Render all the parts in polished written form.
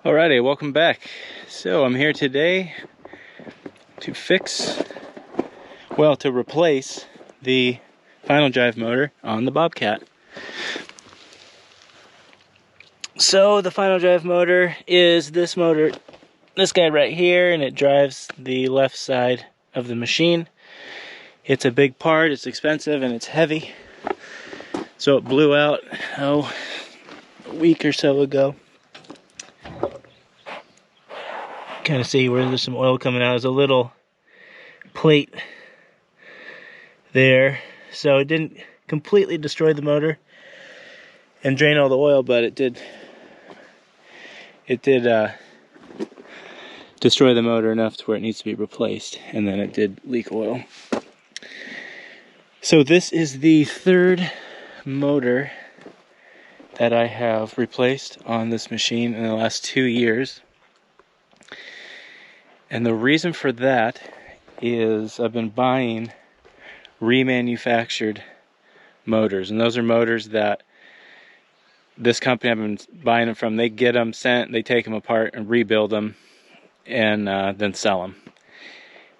Alrighty, welcome back. So I'm here today to replace the final drive motor on the Bobcat. So the final drive motor is this motor, this guy right here, and it drives the left side of the machine. It's a big part, it's expensive, and it's heavy. So it blew out, a week or so ago. Kind of see where there's some oil coming out. There's a little plate there, so it didn't completely destroy the motor and drain all the oil, but it did destroy the motor enough to where it needs to be replaced, and then it did leak oil. So this is the third motor that I have replaced on this machine in the last 2 years. And the reason for that is I've been buying remanufactured motors. And those are motors that this company I've been buying them from, they get them sent, they take them apart and rebuild them and then sell them.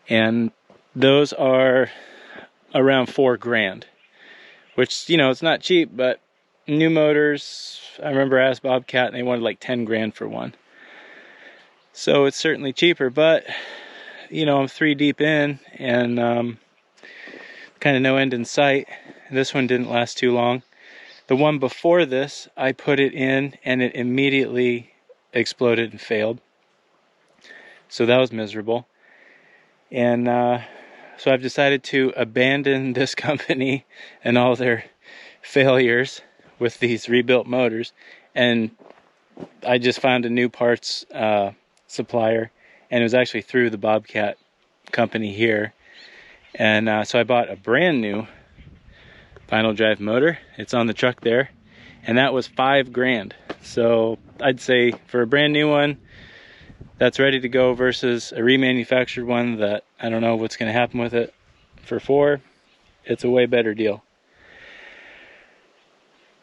And those are around $4 grand, which, you know, it's not cheap, but new motors, I remember I asked Bobcat and they wanted like 10 grand for one. So it's certainly cheaper, but you know, I'm 3 deep in and kind of no end in sight. This one didn't last too long. The one before this, I put it in and it immediately exploded and failed. So that was miserable. And so I've decided to abandon this company and all their failures with these rebuilt motors. And I just found a new parts supplier, and it was actually through the Bobcat company here. And so I bought a brand new final drive motor. It's on the truck there, and that was $5 grand. So I'd say for a brand new one that's ready to go versus a remanufactured one that I don't know what's going to happen with it, for $4, it's a way better deal.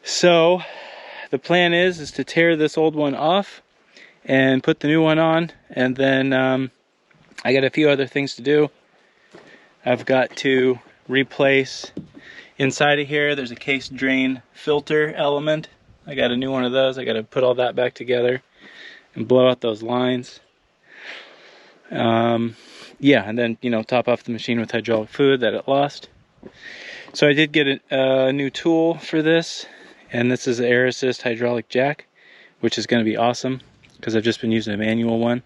So the plan is to tear this old one off and put the new one on, and then I got a few other things to do. I've got to replace inside of here. There's a case drain filter element. I got a new one of those. I got to put all that back together and blow out those lines. Yeah, and then, you know, top off the machine with hydraulic fluid that it lost. So I did get a new tool for this, and this is an air assist hydraulic jack, which is going to be awesome because I've just been using a manual one.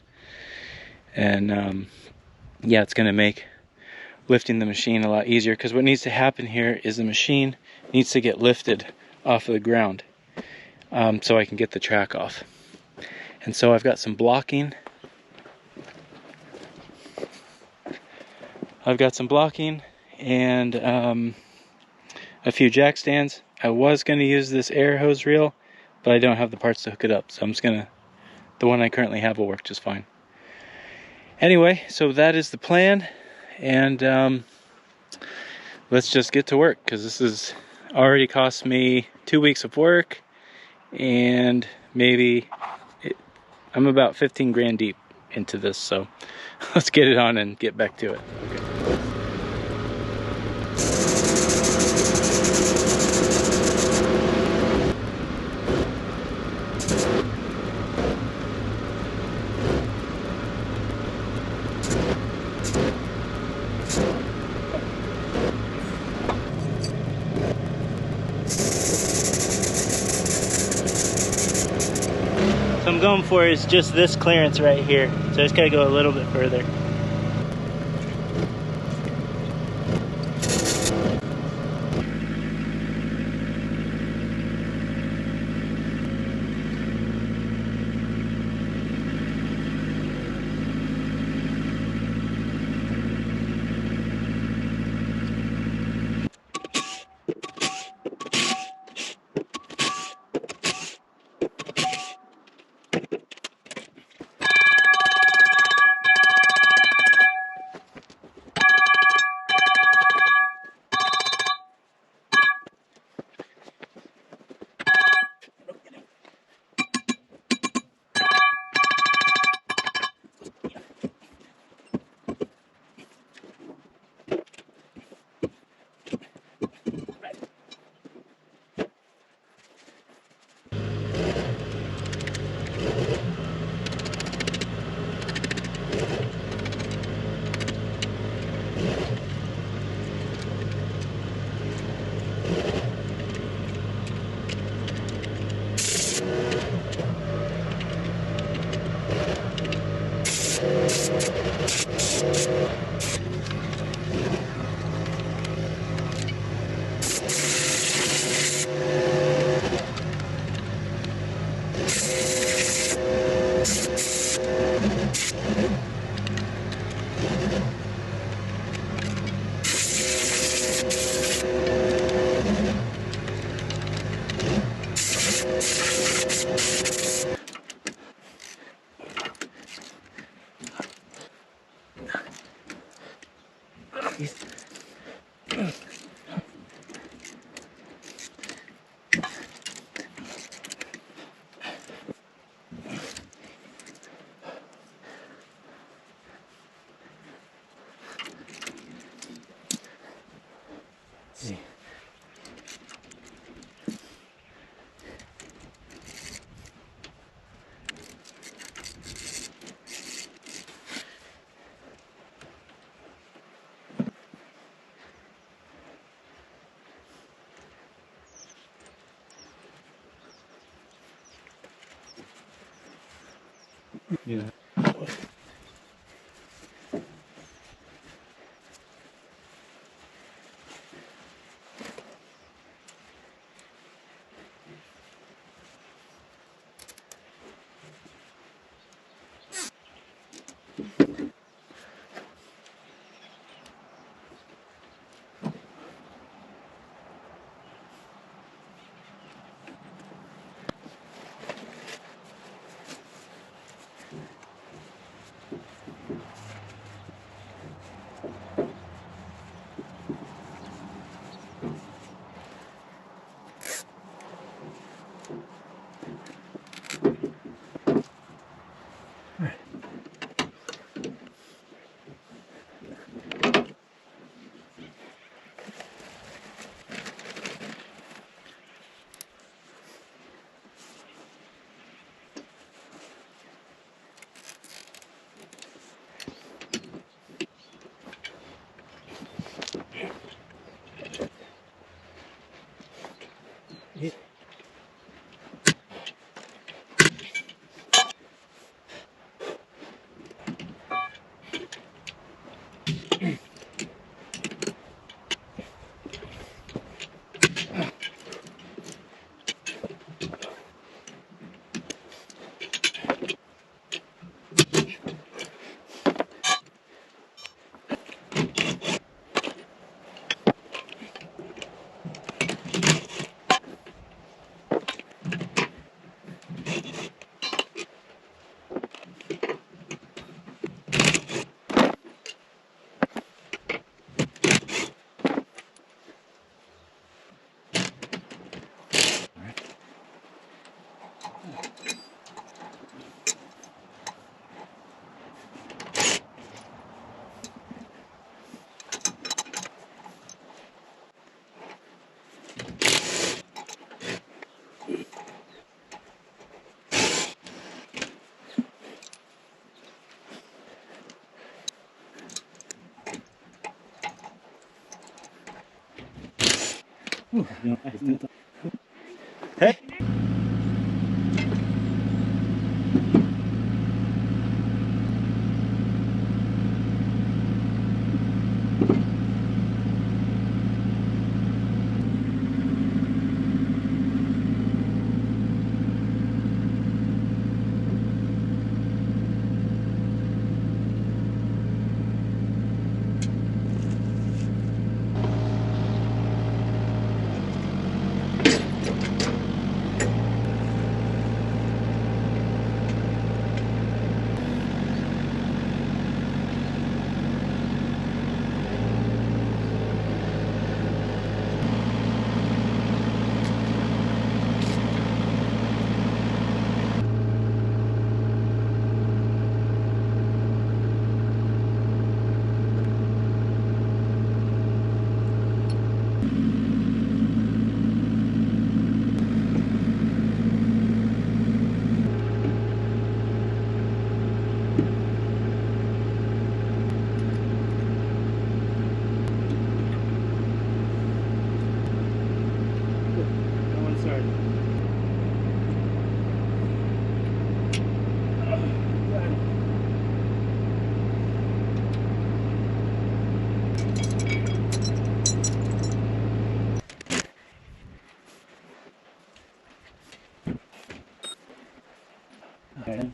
And yeah, it's going to make lifting the machine a lot easier, because what needs to happen here is the machine needs to get lifted off of the ground so I can get the track off. And so I've got some blocking. And a few jack stands. I was going to use this air hose reel, but I don't have the parts to hook it up, so I'm just going to, the one I currently have will work just fine. Anyway, so that is the plan, and let's just get to work, because this has already cost me 2 weeks of work, and I'm about 15 grand deep into this, so let's get it on and get back to it. Okay. So I'm going for is just this clearance right here. So I just gotta go a little bit further. Yeah. Hey. Okay.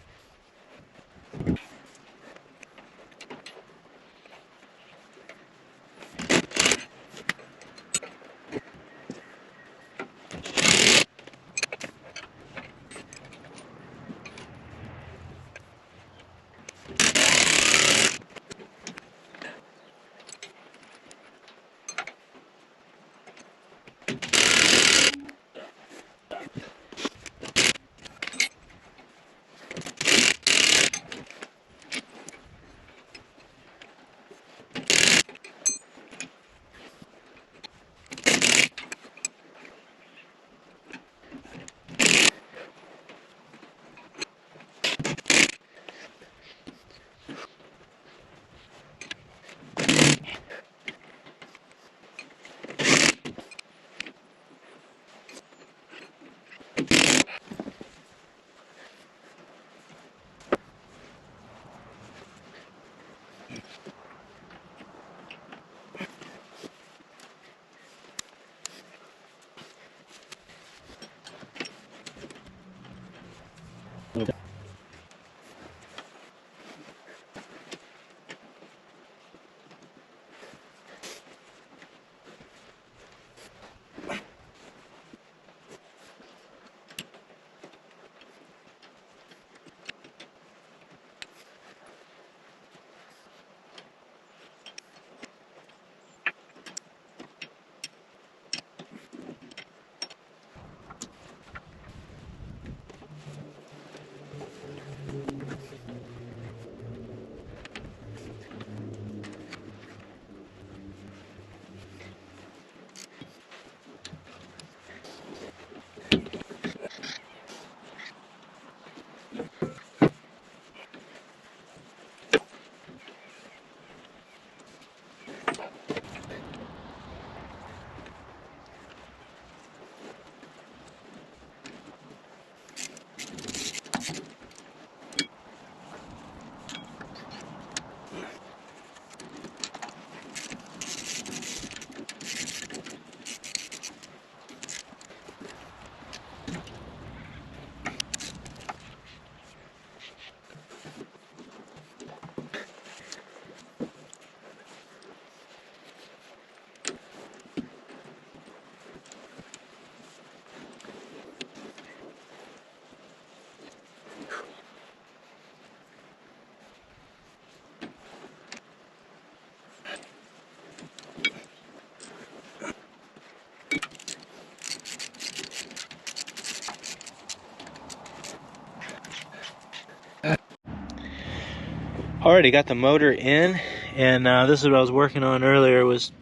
Already got the motor in, and this is what I was working on earlier, was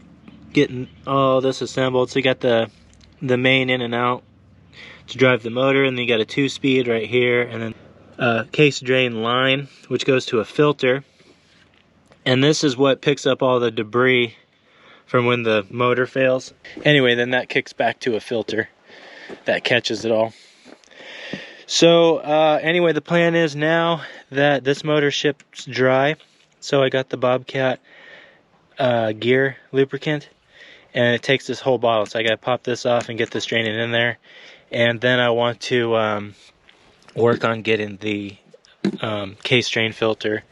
getting all this assembled. So you got the main in and out to drive the motor, and then you got a 2-speed right here, and then a case drain line which goes to a filter, and this is what picks up all the debris from when the motor fails. Anyway, then that kicks back to a filter that catches it all. So anyway, the plan is now that this motor ships dry, so I got the Bobcat gear lubricant, and it takes this whole bottle, so I gotta pop this off and get this draining in there, and then I want to work on getting the case drain filter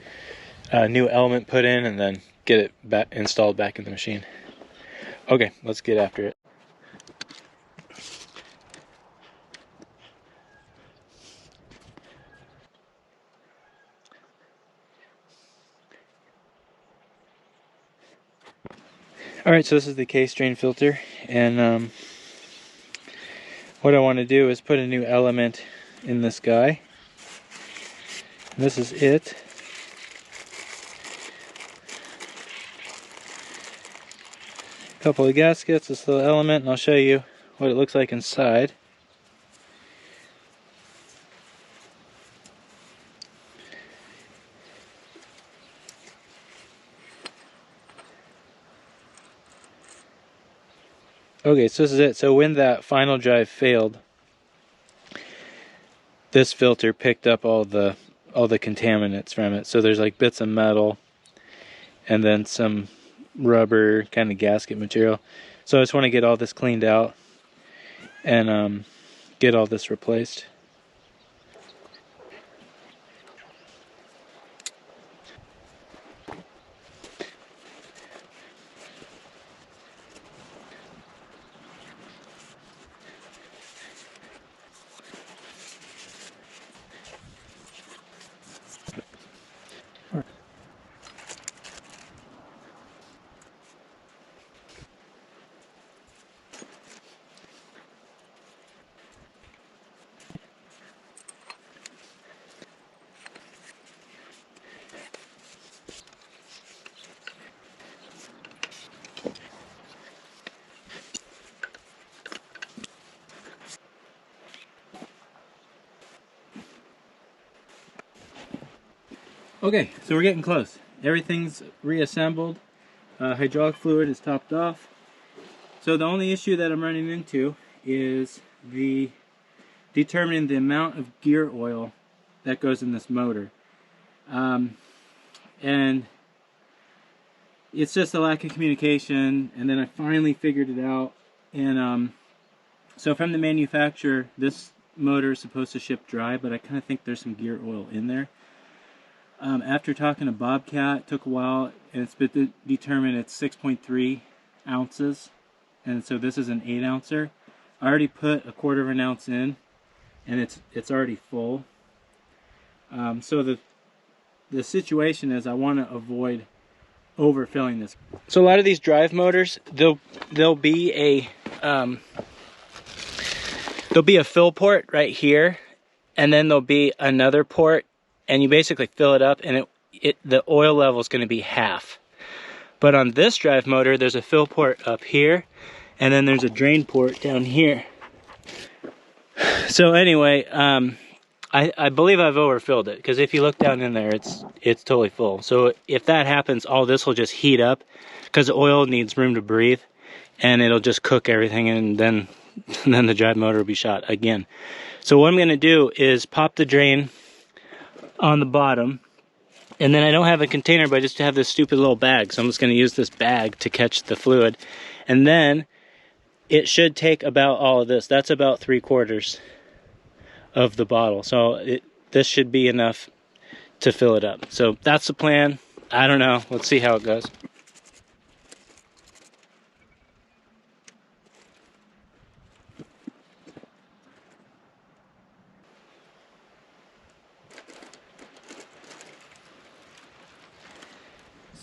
new element put in, and then get it installed back in the machine. Okay, let's get after it. Alright, so this is the case drain filter, and what I want to do is put a new element in this guy. And this is it. A couple of gaskets, this little element, and I'll show you what it looks like inside. Okay, so this is it. So when that final drive failed, this filter picked up all the contaminants from it. So there's like bits of metal and then some rubber kind of gasket material. So I just want to get all this cleaned out and get all this replaced. Okay, so we're getting close. Everything's reassembled. Hydraulic fluid is topped off. So the only issue that I'm running into is determining the amount of gear oil that goes in this motor. And it's just a lack of communication, and then I finally figured it out. And so from the manufacturer, this motor is supposed to ship dry, but I kind of think there's some gear oil in there. After talking to Bobcat, it took a while, and it's been determined it's 6.3 ounces, and so this is an 8 ouncer. I already put a 1/4 of an ounce in, and it's already full. So the situation is I want to avoid overfilling this. So a lot of these drive motors, there'll be a fill port right here, and then there'll be another port, and you basically fill it up, and the oil level is going to be half. But on this drive motor, there's a fill port up here, and then there's a drain port down here. So anyway, I believe I've overfilled it, because if you look down in there, it's totally full. So if that happens, all this will just heat up, because the oil needs room to breathe, and it'll just cook everything, and then the drive motor will be shot again. So what I'm going to do is pop the drain on the bottom, and then I don't have a container, but I just have this stupid little bag, so I'm just going to use this bag to catch the fluid, and then it should take about all of this. That's about 3/4 of the bottle, so this should be enough to fill it up. So that's the plan. I don't know, let's see how it goes.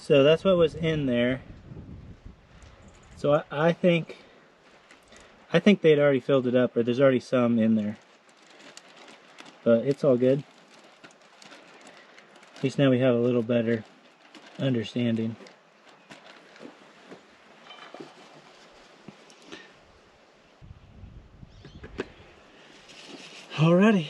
So that's what was in there. So I think they'd already filled it up, or there's already some in there. But it's all good. At least now we have a little better understanding. Alrighty.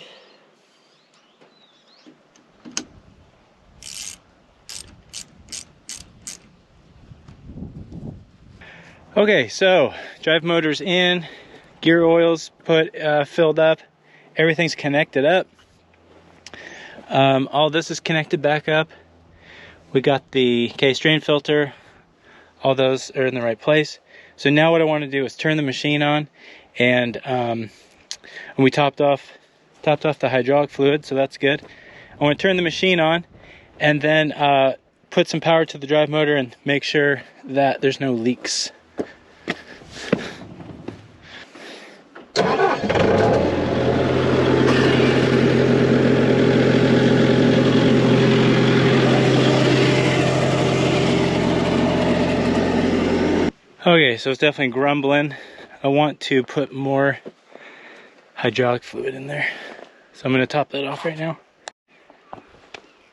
Okay, so drive motor's in, gear oil's filled up, everything's connected up. All this is connected back up. We got the case drain filter, all those are in the right place. So now what I want to do is turn the machine on, and we topped off the hydraulic fluid, so that's good. I want to turn the machine on, and then put some power to the drive motor and make sure that there's no leaks. Okay, so it's definitely grumbling. I want to put more hydraulic fluid in there. So I'm gonna top that off right now.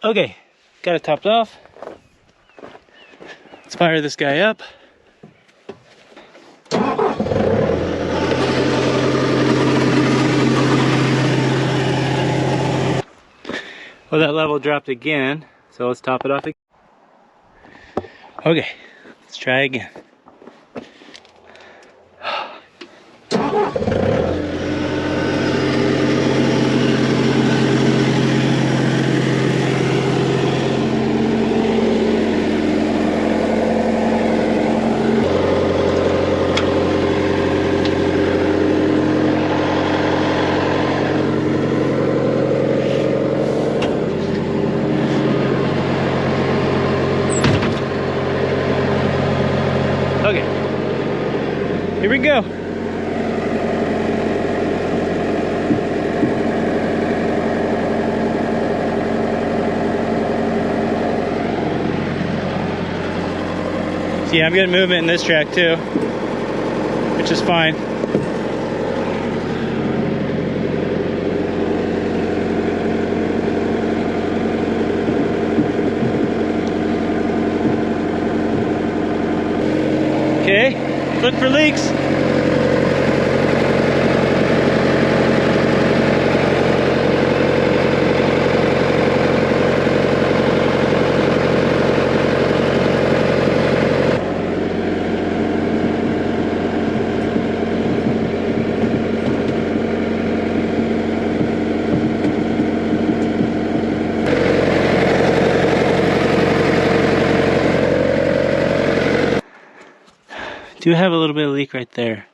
Okay, got it topped off. Let's fire this guy up. Well, that level dropped again, so let's top it off again. Okay, let's try again. Okay, here we go. See, I'm getting movement in this track too, which is fine. Okay, look for leaks. Do have a little bit of leak right there.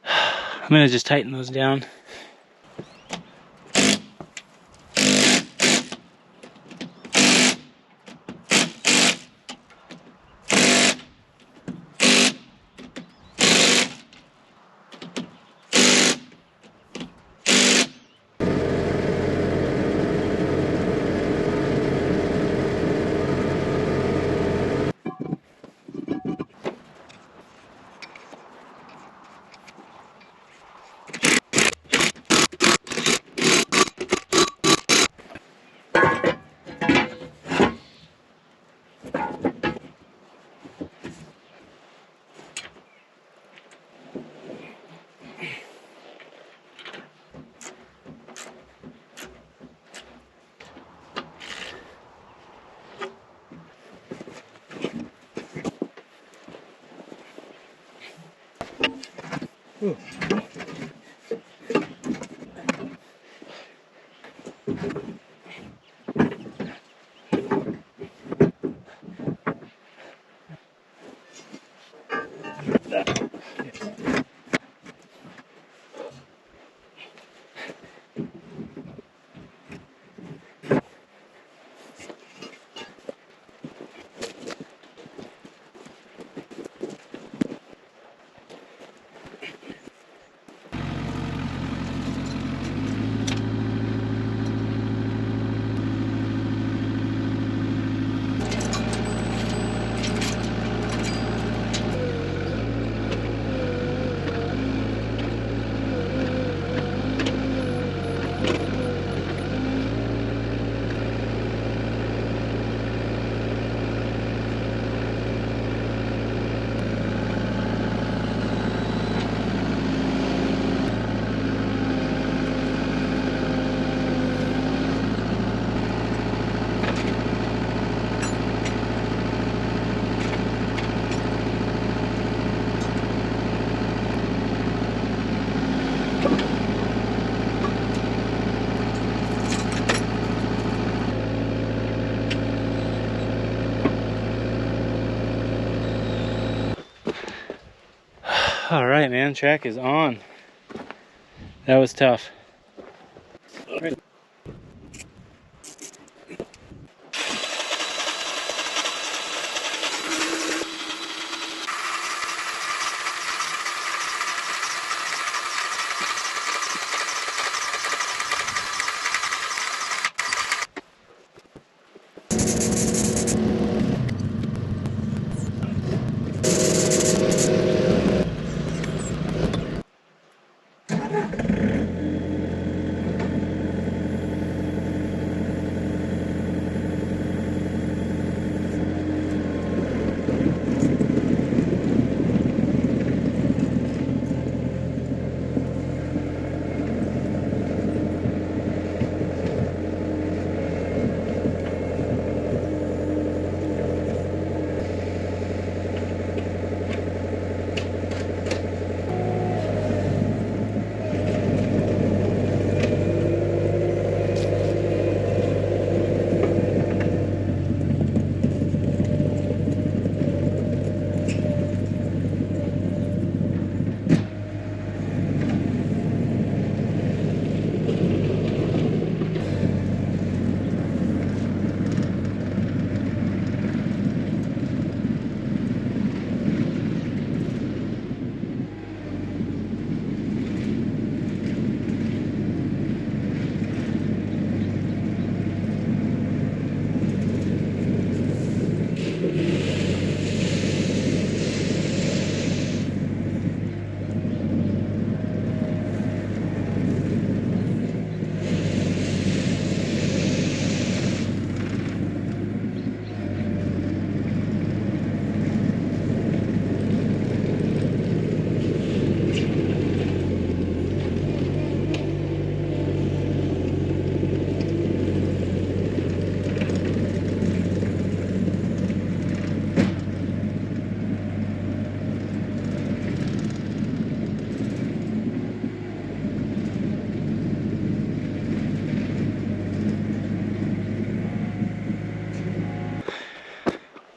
I'm gonna just tighten those down. All right, man, track is on. That was tough. All right.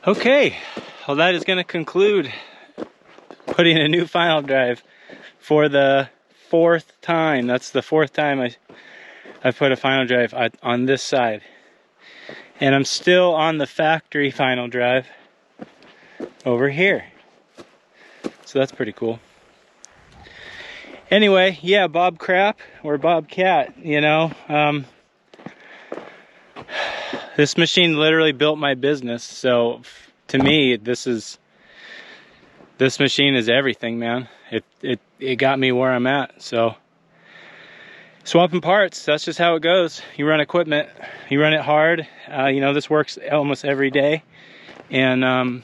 Okay, well that is going to conclude putting a new final drive for the 4th time. That's the 4th time I've put a final drive on this side. And I'm still on the factory final drive over here. So that's pretty cool. Anyway, yeah, Bob Crap or Bobcat, you know. This machine literally built my business, so to me, this machine is everything, man. It got me where I'm at. So swapping parts, that's just how it goes. You run equipment, you run it hard. You know, this works almost every day, and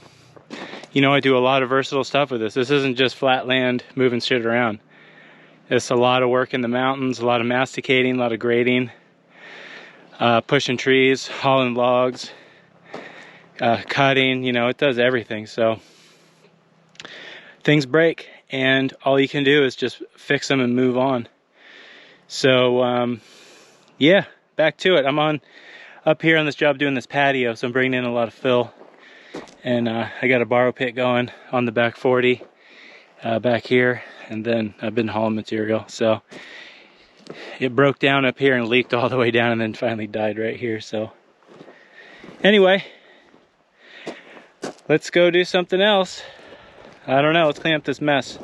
you know, I do a lot of versatile stuff with this. This isn't just flat land moving shit around. It's a lot of work in the mountains, a lot of masticating, a lot of grading. Pushing trees, hauling logs, cutting, you know, it does everything. So things break and all you can do is just fix them and move on. So yeah, back to it. I'm up here on this job doing this patio, so I'm bringing in a lot of fill, and I got a borrow pit going on the back 40 back here, and then I've been hauling material. So it broke down up here and leaked all the way down and then finally died right here. So anyway, let's go do something else. I don't know, let's clean up this mess.